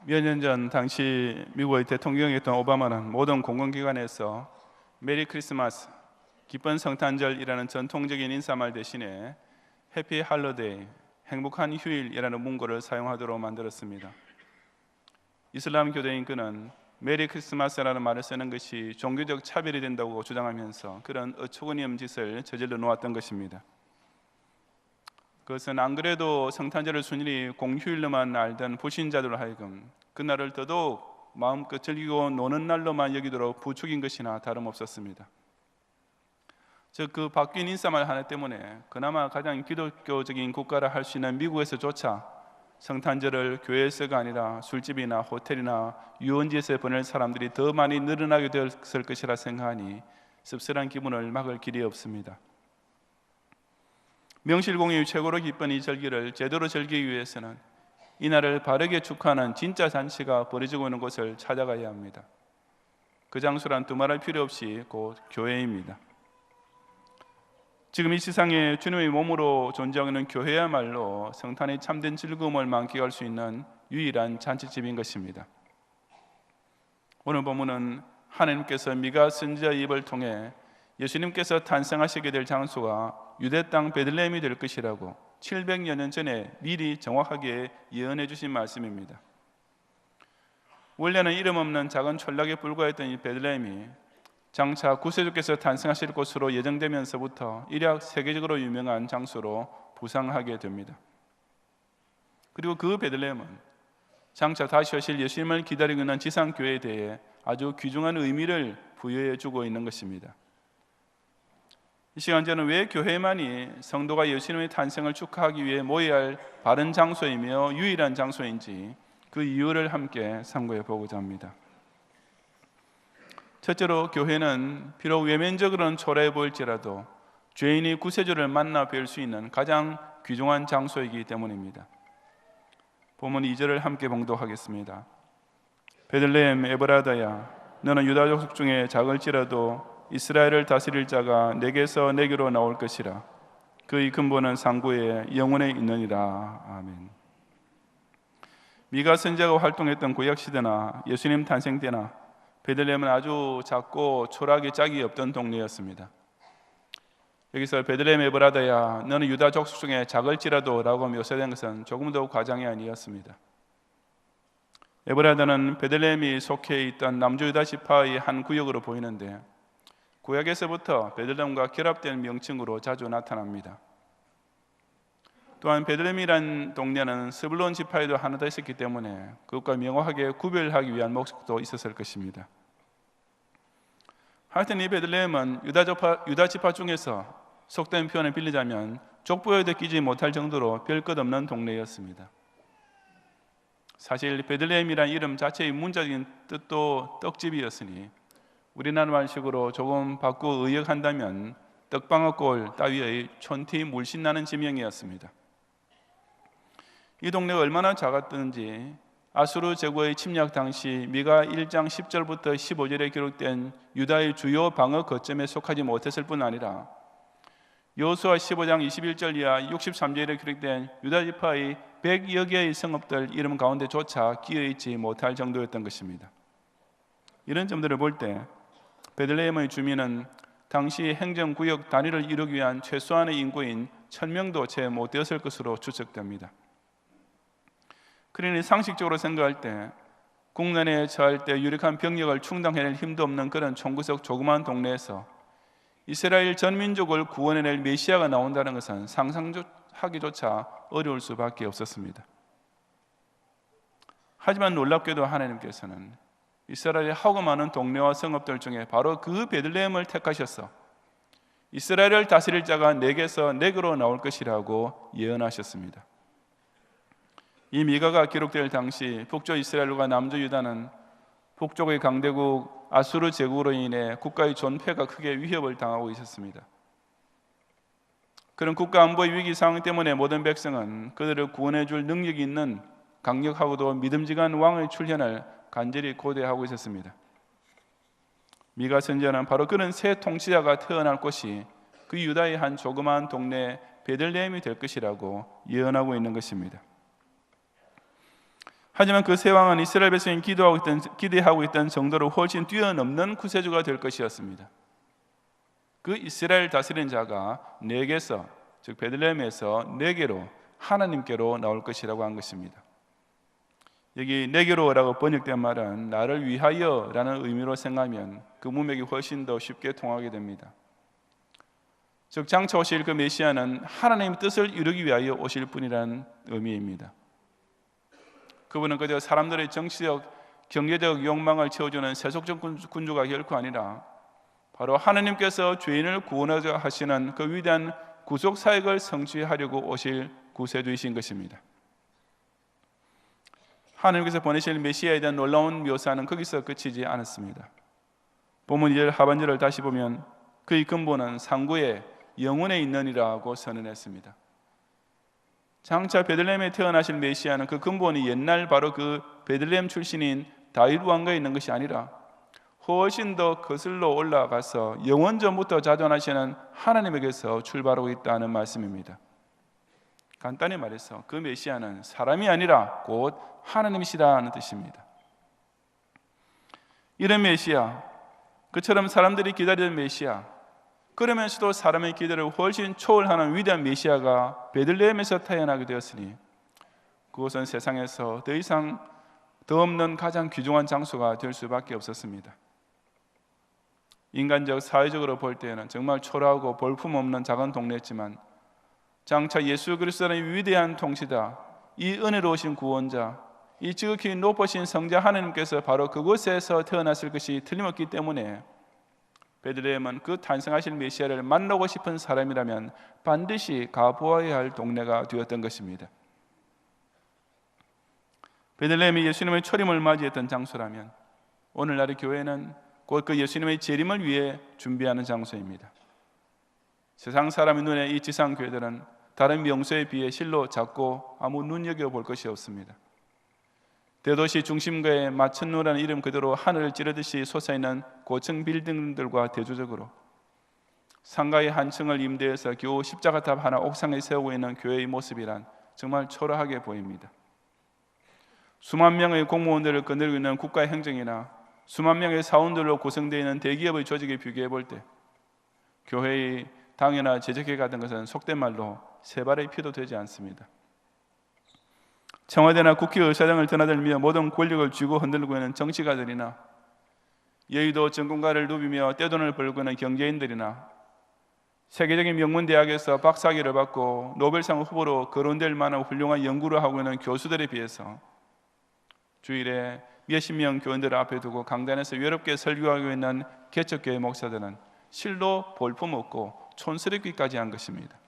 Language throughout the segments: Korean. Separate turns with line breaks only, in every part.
몇 년 전 당시 미국의 대통령이었던 오바마는 모든 공공기관에서 메리 크리스마스, 기쁜 성탄절이라는 전통적인 인사말 대신에 해피 할러데이, 행복한 휴일이라는 문구를 사용하도록 만들었습니다. 이슬람 교도인 그는 메리 크리스마스라는 말을 쓰는 것이 종교적 차별이 된다고 주장하면서 그런 어처구니없는 짓을 저질러 놓았던 것입니다. 그것은 안 그래도 성탄절을 순일히 공휴일로만 알던 불신자들로 하여금 그날을 더더욱 마음껏 즐기고 노는 날로만 여기도록 부추긴 것이나 다름없었습니다. 즉 그 바뀐 인사말 하나 때문에 그나마 가장 기독교적인 국가라 할 수 있는 미국에서조차 성탄절을 교회에서가 아니라 술집이나 호텔이나 유원지에서 보낼 사람들이 더 많이 늘어나게 되었을 것이라 생각하니 씁쓸한 기분을 막을 길이 없습니다. 명실공히 최고로 기쁜 이 절기를 제대로 즐기기 위해서는 이날을 바르게 축하하는 진짜 잔치가 벌어지고 있는 곳을 찾아가야 합니다. 그 장소란 두말할 필요 없이 곧 교회입니다. 지금 이 세상에 주님의 몸으로 존재하는 교회야말로 성탄의 참된 즐거움을 만끽할 수 있는 유일한 잔치집인 것입니다. 오늘 본문은 하나님께서 미가 선지자의 입을 통해 예수님께서 탄생하시게 될 장소가 유대 땅 베들레헴이 될 것이라고 700여 년 전에 미리 정확하게 예언해 주신 말씀입니다. 원래는 이름 없는 작은 촌락에 불과했던 이 베들레헴이 장차 구세주께서 탄생하실 곳으로 예정되면서부터 일약 세계적으로 유명한 장소로 부상하게 됩니다. 그리고 그 베들레헴은 장차 다시 오실 예수님을 기다리고 있는 지상교회에 대해 아주 귀중한 의미를 부여해 주고 있는 것입니다. 이 시간 저는 왜 교회만이 성도가 예수님의 탄생을 축하하기 위해 모여야 할 바른 장소이며 유일한 장소인지 그 이유를 함께 상고해 보고자 합니다. 첫째로 교회는 비록 외면적으로는 초라해 보일지라도 죄인이 구세주를 만나 뵐 수 있는 가장 귀중한 장소이기 때문입니다. 본문 2절을 함께 봉독하겠습니다. 베들레헴 에브라다야, 너는 유다 족속 중에 작을지라도 이스라엘을 다스릴 자가 내게서 내게로 나올 것이라. 그의 근본은 상구에 영원에 있느니라. 아멘. 미가 선지자가 활동했던 구약 시대나 예수님 탄생 때나 베들레헴은 아주 작고 초락이 짝이 없던 동네였습니다. 여기서 베들레헴 에브라다야, 너는 유다 족속 중에 작을지라도 라고 묘사된 것은 조금 더 과장이 아니었습니다. 에브라다는 베들레헴이 속해 있던 남주 유다 지파의 한 구역으로 보이는데 구약에서부터 베들레헴과 결합된 명칭으로 자주 나타납니다. 또한 베들레헴이란 동네는 스불론 지파에도 하나 더 있었기 때문에 그것과 명확하게 구별하기 위한 목적도 있었을 것입니다. 하여튼 이 베들레헴은 유다 지파 중에서 속된 표현을 빌리자면 족보에도 끼지 못할 정도로 별것없는 동네였습니다. 사실 베들레헴이란 이름 자체의 문자적인 뜻도 떡집이었으니 우리나라 말식으로 조금 바꾸어 의역한다면 떡방어골 따위의 촌티 물씬 나는 지명이었습니다. 이 동네가 얼마나 작았던지 아수르 제국의 침략 당시 미가 1장 10절부터 15절에 기록된 유다의 주요 방어 거점에 속하지 못했을 뿐 아니라 여호수아 15장 21절 이하 63절에 기록된 유다 지파의 100여 개의 성읍들 이름 가운데조차 끼어있지 못할 정도였던 것입니다. 이런 점들을 볼 때 베들레헴의 주민은 당시 행정구역 단위를 이루기 위한 최소한의 인구인 1000명도 채 못 되었을 것으로 추측됩니다. 그러니 상식적으로 생각할 때 국난에 처할 때 유력한 병력을 충당해낼 힘도 없는 그런 총구석 조그마한 동네에서 이스라엘 전 민족을 구원해낼 메시아가 나온다는 것은 상상하기조차 어려울 수밖에 없었습니다. 하지만 놀랍게도 하나님께서는 이스라엘의 하고 많은 동네와 성읍들 중에 바로 그 베들레헴을 택하셔서 이스라엘을 다스릴 자가 내게서 내게로 나올 것이라고 예언하셨습니다. 이 미가가 기록될 당시 북쪽 이스라엘과 남쪽 유다는 북쪽의 강대국 아수르 제국으로 인해 국가의 존폐가 크게 위협을 당하고 있었습니다. 그런 국가 안보의 위기 상황 때문에 모든 백성은 그들을 구원해 줄 능력이 있는 강력하고도 믿음직한 왕의 출현을 간절히 고대하고 있었습니다. 미가 선지자는 바로 그런 새 통치자가 태어날 곳이 그 유다의 한 조그마한 동네 베들레헴이 될 것이라고 예언하고 있는 것입니다. 하지만 그 새 왕은 이스라엘 백성이 기대하고 있던 정도로 훨씬 뛰어넘는 구세주가 될 것이었습니다. 그 이스라엘 다스리는 자가 내게서, 즉 베들레헴에서 내게로, 하나님께로 나올 것이라고 한 것입니다. 여기 내게로라고 번역된 말은 나를 위하여라는 의미로 생각하면 그 문맥이 훨씬 더 쉽게 통하게 됩니다. 즉 장차 오실 그 메시아는 하나님의 뜻을 이루기 위하여 오실 분이라는 의미입니다. 그분은 그저 사람들의 정치적, 경제적 욕망을 채워주는 세속적 군주가 결코 아니라 바로 하나님께서 죄인을 구원하자 하시는 그 위대한 구속 사역을 성취하려고 오실 구세주이신 것입니다. 하나님께서 보내실 메시아에 대한 놀라운 묘사는 거기서 그치지 않았습니다. 본문 2절 하반절을 다시 보면 그의 근본은 상구의 영혼에 있느니라고 선언했습니다. 장차 베들레헴에 태어나실 메시아는 그 근본이 옛날 바로 그 베들레헴 출신인 다윗 왕가에 있는 것이 아니라 훨씬 더 거슬러 올라가서 영원 전부터 자존하시는 하나님에게서 출발하고 있다는 말씀입니다. 간단히 말해서 그 메시아는 사람이 아니라 곧 하나님이시라는 뜻입니다. 이런 메시아, 그처럼 사람들이 기다리던 메시아, 그러면서도 사람의 기대를 훨씬 초월하는 위대한 메시아가 베들레헴에서 태어나게 되었으니 그것은 세상에서 더 이상 더 없는 가장 귀중한 장소가 될 수밖에 없었습니다. 인간적, 사회적으로 볼 때는 정말 초라하고 볼품없는 작은 동네였지만 장차 예수 그리스도의 위대한 통치자, 이 은혜로우신 구원자, 이 지극히 높으신 성자 하나님께서 바로 그곳에서 태어났을 것이 틀림없기 때문에 베들레헴은 그 탄생하실 메시아를 만나고 싶은 사람이라면 반드시 가보아야 할 동네가 되었던 것입니다. 베들레헴이 예수님의 초림을 맞이했던 장소라면 오늘날의 교회는 곧 그 예수님의 재림을 위해 준비하는 장소입니다. 세상 사람의 눈에 이 지상 교회들은 다른 명소에 비해 실로 작고 아무 눈여겨볼 것이 없습니다. 대도시 중심가에 마천루라는 이름 그대로 하늘을 찌르듯이 솟아있는 고층 빌딩들과 대조적으로 상가의 한 층을 임대해서 겨우 십자가탑 하나 옥상에 세우고 있는 교회의 모습이란 정말 초라하게 보입니다. 수만 명의 공무원들을 거느리고 있는 국가의 행정이나 수만 명의 사원들로 구성되어 있는 대기업의 조직에 비교해 볼 때 교회의 당이나 제적해 가던 것은 속된 말로 세 발의 피도 되지 않습니다. 청와대나 국회의사당을 드나들며 모든 권력을 쥐고 흔들고 있는 정치가들이나 여의도 전공가를 누비며 떼돈을 벌고 있는 경제인들이나 세계적인 명문 대학에서 박사학위를 받고 노벨상 후보로 거론될 만한 훌륭한 연구를 하고 있는 교수들에 비해서 주일에 몇십 명 교인들을 앞에 두고 강단에서 외롭게 설교하고 있는 개척교회 목사들은 실로 볼품없고 촌스럽기까지 한 것입니다.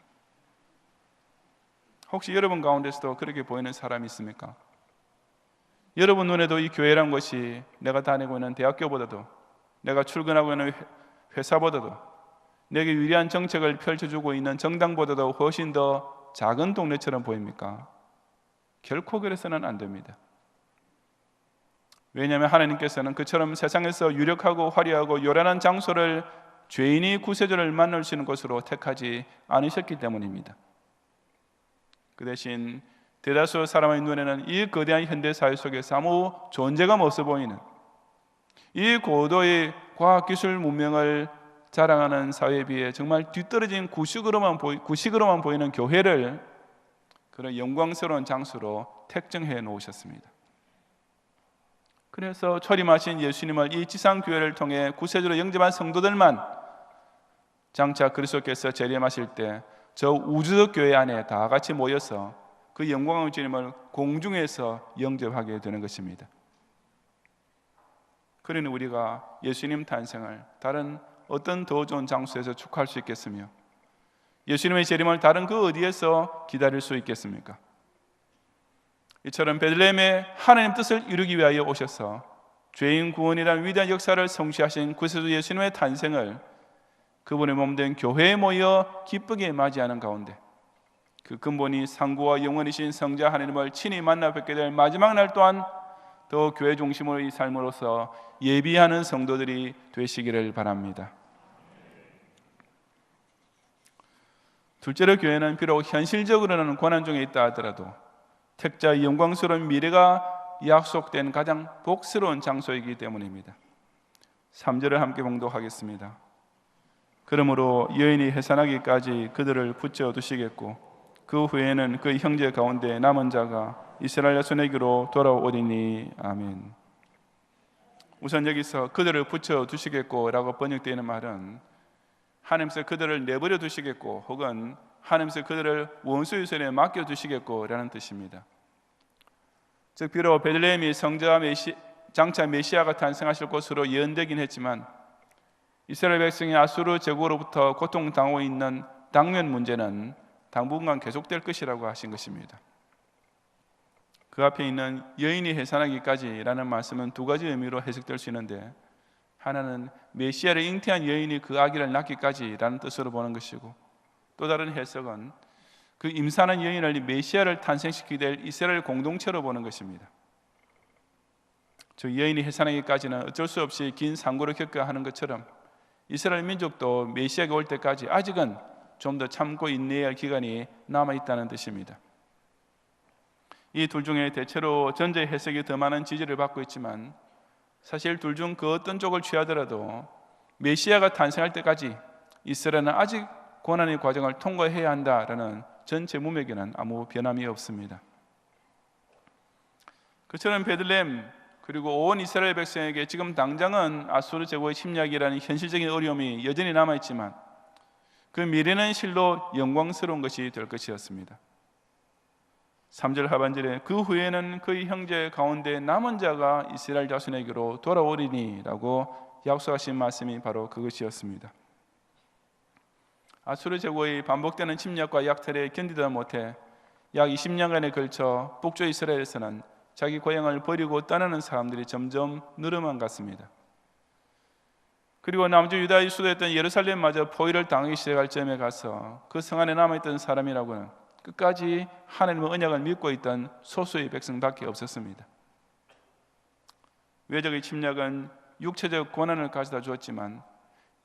혹시 여러분 가운데서도 그렇게 보이는 사람이 있습니까? 여러분 눈에도 이 교회란 것이 내가 다니고 있는 대학교보다도 내가 출근하고 있는 회사보다도 내게 유리한 정책을 펼쳐주고 있는 정당보다도 훨씬 더 작은 동네처럼 보입니까? 결코 그래서는 안 됩니다. 왜냐하면 하나님께서는 그처럼 세상에서 유력하고 화려하고 요란한 장소를 죄인이 구세주를 만날 수 있는 곳으로 택하지 않으셨기 때문입니다. 그 대신 대다수 사람의 눈에는 이 거대한 현대사회 속에서 아무 존재감 없어 보이는 이 고도의 과학기술 문명을 자랑하는 사회에 비해 정말 뒤떨어진 구식으로만 보이는 교회를 그런 영광스러운 장소로 택정해 놓으셨습니다. 그래서 초림하신 예수님을 이 지상교회를 통해 구세주로 영접한 성도들만 장차 그리스도께서 재림하실 때 저 우주적 교회 안에 다 같이 모여서 그 영광의 주님을 공중에서 영접하게 되는 것입니다. 그러니 우리가 예수님 탄생을 다른 어떤 더 좋은 장소에서 축하할 수 있겠으며 예수님의 재림을 다른 그 어디에서 기다릴 수 있겠습니까? 이처럼 베들레헴에 하나님 뜻을 이루기 위하여 오셔서 죄인 구원이라는 위대한 역사를 성취하신 구세주 예수님의 탄생을 그분의 몸된 교회에 모여 기쁘게 맞이하는 가운데 그 근본이 상구와 영원이신 성자 하나님을 친히 만나 뵙게 될 마지막 날 또한 더 교회 중심의 삶으로서 예비하는 성도들이 되시기를 바랍니다. 둘째로 교회는 비록 현실적으로는 고난 중에 있다 하더라도 택자의 영광스러운 미래가 약속된 가장 복스러운 장소이기 때문입니다. 3절을 함께 봉독하겠습니다. 그러므로 여인이 해산하기까지 그들을 붙여 두시겠고 그 후에는 그 형제 가운데 남은 자가 이스라엘 자손에게로 돌아오리니. 아멘. 우선 여기서 그들을 붙여 두시겠고 라고 번역되어 있는 말은 하나님께서 그들을 내버려 두시겠고 혹은 하나님께서 그들을 원수의 손에 맡겨 두시겠고 라는 뜻입니다. 즉 비록 베들레헴이 장차 메시아가 탄생하실 곳으로 예언되긴 했지만 이스라엘 백성이 아수르 제국으로부터 고통당하고 있는 당면 문제는 당분간 계속될 것이라고 하신 것입니다. 그 앞에 있는 여인이 해산하기까지라는 말씀은 두 가지 의미로 해석될 수 있는데, 하나는 메시아를 잉태한 여인이 그 아기를 낳기까지라는 뜻으로 보는 것이고, 또 다른 해석은 그 임산한 여인을 메시아를 탄생시키게 될 이스라엘 공동체로 보는 것입니다. 즉 여인이 해산하기까지는 어쩔 수 없이 긴 상고를 겪어야 하는 것처럼 이스라엘 민족도 메시아가 올 때까지 아직은 좀 더 참고 인내해야 할 기간이 남아있다는 뜻입니다. 이 둘 중에 대체로 전제 해석이 더 많은 지지를 받고 있지만 사실 둘 중 그 어떤 쪽을 취하더라도 메시아가 탄생할 때까지 이스라엘은 아직 고난의 과정을 통과해야 한다라는 전체 문맥에는 아무 변함이 없습니다. 그처럼 베들레헴 그리고 온 이스라엘 백성에게 지금 당장은 아수르 제국의 침략이라는 현실적인 어려움이 여전히 남아있지만 그 미래는 실로 영광스러운 것이 될 것이었습니다. 3절 하반절에 그 후에는 그의 형제 가운데 남은 자가 이스라엘 자손에게로 돌아오리니 라고 약속하신 말씀이 바로 그것이었습니다. 아수르 제국의 반복되는 침략과 약탈에 견디다 못해 약 20년간에 걸쳐 북쪽 이스라엘에서는 자기 고향을 버리고 떠나는 사람들이 점점 늘어만 갔습니다. 그리고 남주 유다의 수도였던 예루살렘마저 포위를 당하기 시작할 점에 가서 그 성 안에 남아있던 사람이라고는 끝까지 하나님의 언약을 믿고 있던 소수의 백성밖에 없었습니다. 외적의 침략은 육체적 고난을 가져다 주었지만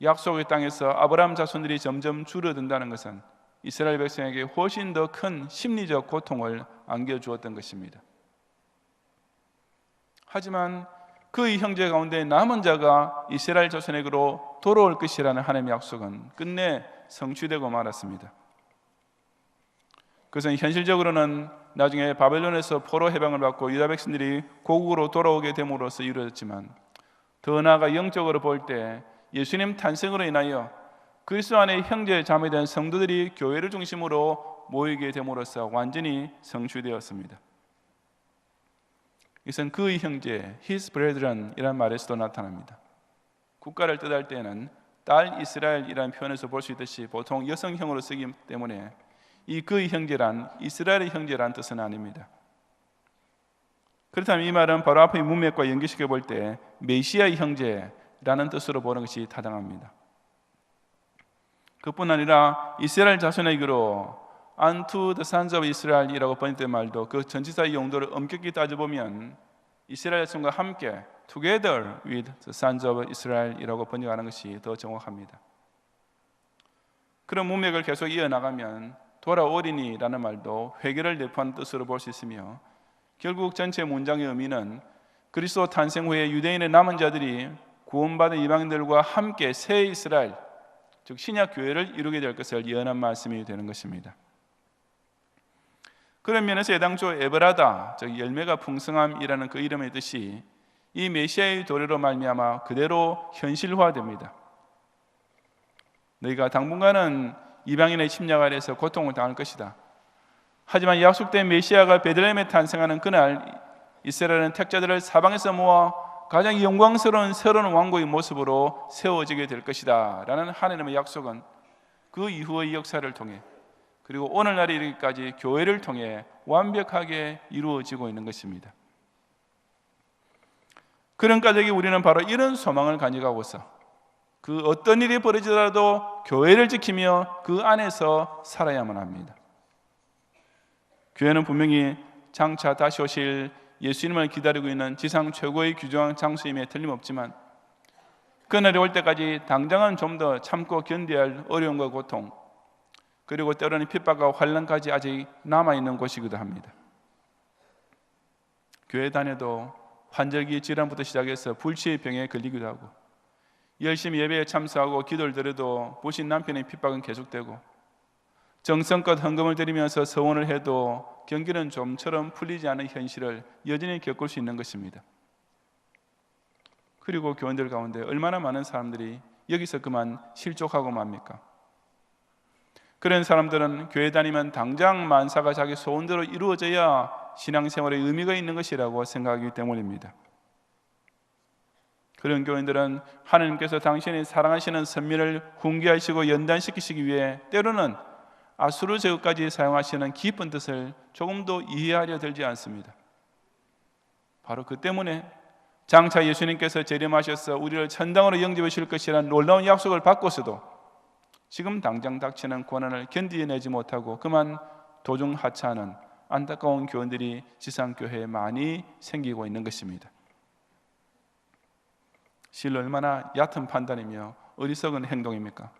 약속의 땅에서 아브라함 자손들이 점점 줄어든다는 것은 이스라엘 백성에게 훨씬 더 큰 심리적 고통을 안겨주었던 것입니다. 하지만 그의 형제 가운데 남은 자가 이스라엘 자손에게로 돌아올 것이라는 하나님의 약속은 끝내 성취되고 말았습니다. 그것은 현실적으로는 나중에 바벨론에서 포로 해방을 받고 유다 백성들이 고국으로 돌아오게 됨으로써 이루어졌지만 더 나아가 영적으로 볼 때 예수님 탄생으로 인하여 그리스도 안에 형제 자매된 성도들이 교회를 중심으로 모이게 됨으로써 완전히 성취되었습니다. 이것은 그의 형제, his brethren 이라는 말에서도 나타납니다. 국가를 뜻할 때는 딸 이스라엘이라는 표현에서 볼 수 있듯이 보통 여성형으로 쓰기 때문에 이 그의 형제란 이스라엘의 형제란 뜻은 아닙니다. 그렇다면 이 말은 바로 앞의 문맥과 연결시켜 볼 때 메시아의 형제라는 뜻으로 보는 것이 타당합니다. 그뿐 아니라 이스라엘 자손에게로 unto the sons of Israel이라고 번역된 말도 그 전치사의 용도를 엄격히 따져보면 이스라엘 자손과 함께 together with the sons of Israel이라고 번역하는 것이 더 정확합니다. 그런 문맥을 계속 이어나가면 돌아오리니라는 말도 회개를 내포하는 뜻으로 볼 수 있으며 결국 전체 문장의 의미는 그리스도 탄생 후에 유대인의 남은 자들이 구원받은 이방인들과 함께 새 이스라엘, 즉 신약 교회를 이루게 될 것을 예언한 말씀이 되는 것입니다. 그런 면에서 애당초 에브라다, 즉 열매가 풍성함이라는 그 이름의 뜻이 이 메시아의 도래로 말미암아 그대로 현실화됩니다. 너희가 당분간은 이방인의 침략 아래에서 고통을 당할 것이다. 하지만 약속된 메시아가 베들레헴에 탄생하는 그날 이스라엘은 택자들을 사방에서 모아 가장 영광스러운 새로운 왕국의 모습으로 세워지게 될 것이다 라는 하나님의 약속은 그 이후의 역사를 통해 그리고 오늘날에 이르기까지 교회를 통해 완벽하게 이루어지고 있는 것입니다. 그런 까닭에 우리는 바로 이런 소망을 가져가고서 그 어떤 일이 벌어지더라도 교회를 지키며 그 안에서 살아야만 합니다. 교회는 분명히 장차 다시 오실 예수님을 기다리고 있는 지상 최고의 귀중한 장소임에 틀림없지만 그날이 올 때까지 당장은 좀 더 참고 견뎌야 할 어려움과 고통 그리고 때로는 핍박과 환난까지 아직 남아있는 곳이기도 합니다. 교회 다녀도 환절기 질환부터 시작해서 불치의 병에 걸리기도 하고, 열심히 예배에 참석하고 기도를 드려도 보신 남편의 핍박은 계속되고, 정성껏 헌금을 드리면서 서원을 해도 경기는 좀처럼 풀리지 않은 현실을 여전히 겪을 수 있는 것입니다. 그리고 교원들 가운데 얼마나 많은 사람들이 여기서 그만 실족하고 맙니까? 그런 사람들은 교회 다니면 당장 만사가 자기 소원대로 이루어져야 신앙생활에 의미가 있는 것이라고 생각하기 때문입니다. 그런 교인들은 하나님께서 당신이 사랑하시는 선민을 훈계하시고 연단시키시기 위해 때로는 아수르 제국까지 사용하시는 깊은 뜻을 조금도 이해하려 들지 않습니다. 바로 그 때문에 장차 예수님께서 재림하셔서 우리를 천당으로 영접해 주실 것이라는 놀라운 약속을 받고서도 지금 당장 닥치는 고난을 견디내지 못하고 그만 도중 하차하는 안타까운 교인들이 지상교회에 많이 생기고 있는 것입니다. 실로 얼마나 얕은 판단이며 어리석은 행동입니까?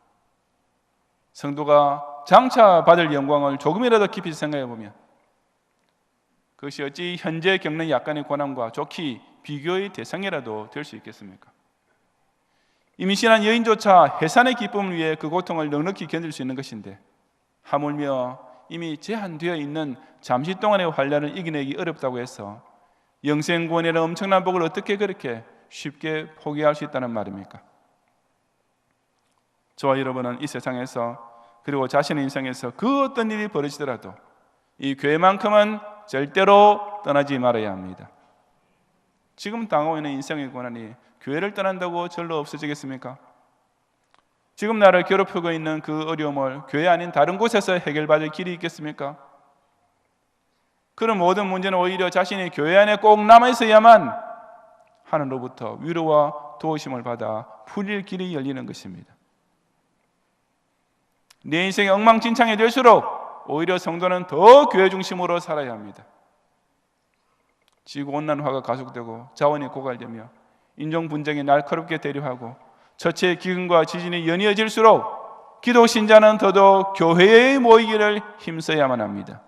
성도가 장차 받을 영광을 조금이라도 깊이 생각해 보면 그것이 어찌 현재 겪는 약간의 고난과 좋게 비교의 대상이라도 될 수 있겠습니까? 임신한 여인조차 해산의 기쁨을 위해 그 고통을 넉넉히 견딜 수 있는 것인데 하물며 이미 제한되어 있는 잠시 동안의 환란을 이겨내기 어렵다고 해서 영생구원이라는 엄청난 복을 어떻게 그렇게 쉽게 포기할 수 있다는 말입니까? 저와 여러분은 이 세상에서 그리고 자신의 인생에서 그 어떤 일이 벌어지더라도 이 교회만큼은 절대로 떠나지 말아야 합니다. 지금 당하고 있는 인생의 고난이 교회를 떠난다고 절로 없어지겠습니까? 지금 나를 괴롭히고 있는 그 어려움을 교회 아닌 다른 곳에서 해결받을 길이 있겠습니까? 그런 모든 문제는 오히려 자신이 교회 안에 꼭 남아있어야만 하늘로부터 위로와 도우심을 받아 풀릴 길이 열리는 것입니다. 내 인생이 엉망진창이 될수록 오히려 성도는 더 교회 중심으로 살아야 합니다. 지구온난화가 가속되고 자원이 고갈되며 인종 분쟁이 날카롭게 대립하고 처체의 기근과 지진이 연이어질수록 기독 신자는 더더욱 교회에 모이기를 힘써야만 합니다.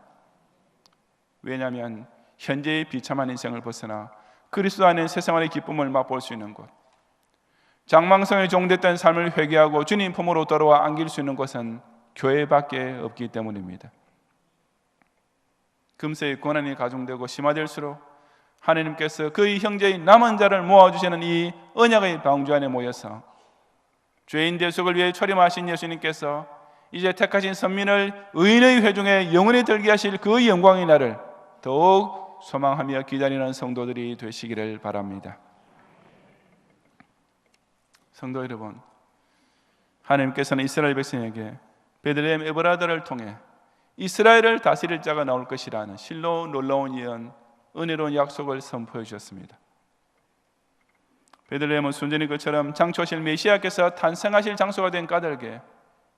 왜냐하면 현재의 비참한 인생을 벗어나 그리스도 안에 세상의 기쁨을 맛볼 수 있는 곳, 장망성에 종됐던 삶을 회개하고 주님 품으로 돌아와 안길 수 있는 곳은 교회밖에 없기 때문입니다. 금세 고난이 가중되고 심화될수록 하나님께서 그의 형제의 남은 자를 모아주시는 이 언약의 방주 안에 모여서 죄인 대속을 위해 초림하신 예수님께서 이제 택하신 선민을 의인의 회중에 영원히 들게 하실 그 영광의 날을 더욱 소망하며 기다리는 성도들이 되시기를 바랍니다. 성도 여러분, 하나님께서는 이스라엘 백성에게 베들레헴 에브라다를 통해 이스라엘을 다스릴 자가 나올 것이라는 실로 놀라운 예언, 은혜로운 약속을 선포해 주셨습니다. 베들레헴은 순전히 그처럼 장초하실 메시아께서 탄생하실 장소가 된 까닭에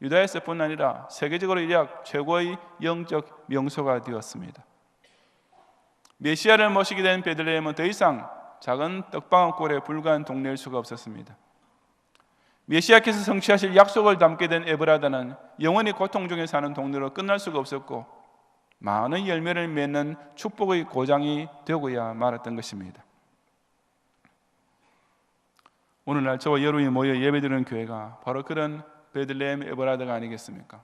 유다에서뿐 아니라 세계적으로 이약 최고의 영적 명소가 되었습니다. 메시아를 모시게 된 베들레헴은 더 이상 작은 떡방울골에 불과한 동네일 수가 없었습니다. 메시아께서 성취하실 약속을 담게 된 에브라다는 영원히 고통 중에 사는 동네로 끝날 수가 없었고 많은 열매를 맺는 축복의 고장이 되고야 말았던 것입니다. 오늘날 저와 여러분이 모여 예배드리는 교회가 바로 그런 베들레헴 에브라다가 아니겠습니까?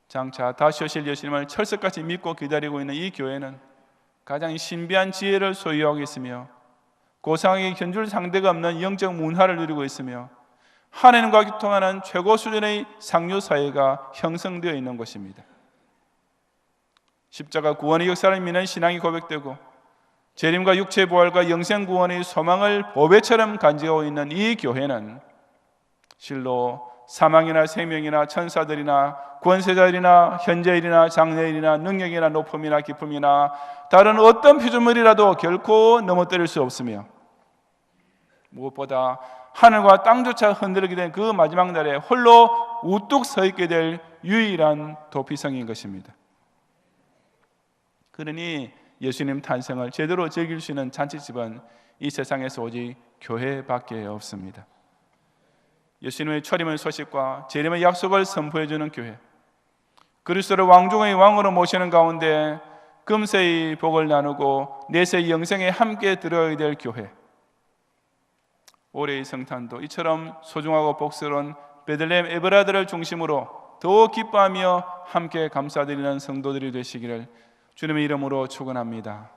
장차 다시 오실 예수님을 철석같이 믿고 기다리고 있는 이 교회는 가장 신비한 지혜를 소유하고 있으며 고상하게 견줄 상대가 없는 영적 문화를 누리고 있으며 하나님과 교통하는 최고 수준의 상류 사회가 형성되어 있는 곳입니다. 십자가 구원의 역사를 믿는 신앙이 고백되고 재림과 육체 부활과 영생 구원의 소망을 보배처럼 간직하고 있는 이 교회는 실로 사망이나 생명이나 천사들이나 권세자들이나 현재일이나 장래일이나 능력이나 높음이나 기쁨이나 다른 어떤 피조물이라도 결코 넘어뜨릴 수 없으며 무엇보다 하늘과 땅조차 흔들리게 된 그 마지막 날에 홀로 우뚝 서 있게 될 유일한 도피성인 것입니다. 그러니 예수님 탄생을 제대로 즐길 수 있는 잔치집은 이 세상에서 오직 교회밖에 없습니다. 예수님의 초림의 소식과 재림의 약속을 선포해 주는 교회, 그리스도를 왕중의 왕으로 모시는 가운데 금세의 복을 나누고 내세의 영생에 함께 들어야 될 교회, 올해의 성탄도 이처럼 소중하고 복스러운 베들레헴 에베라드를 중심으로 더 기뻐하며 함께 감사드리는 성도들이 되시기를 주님의 이름으로 축원합니다.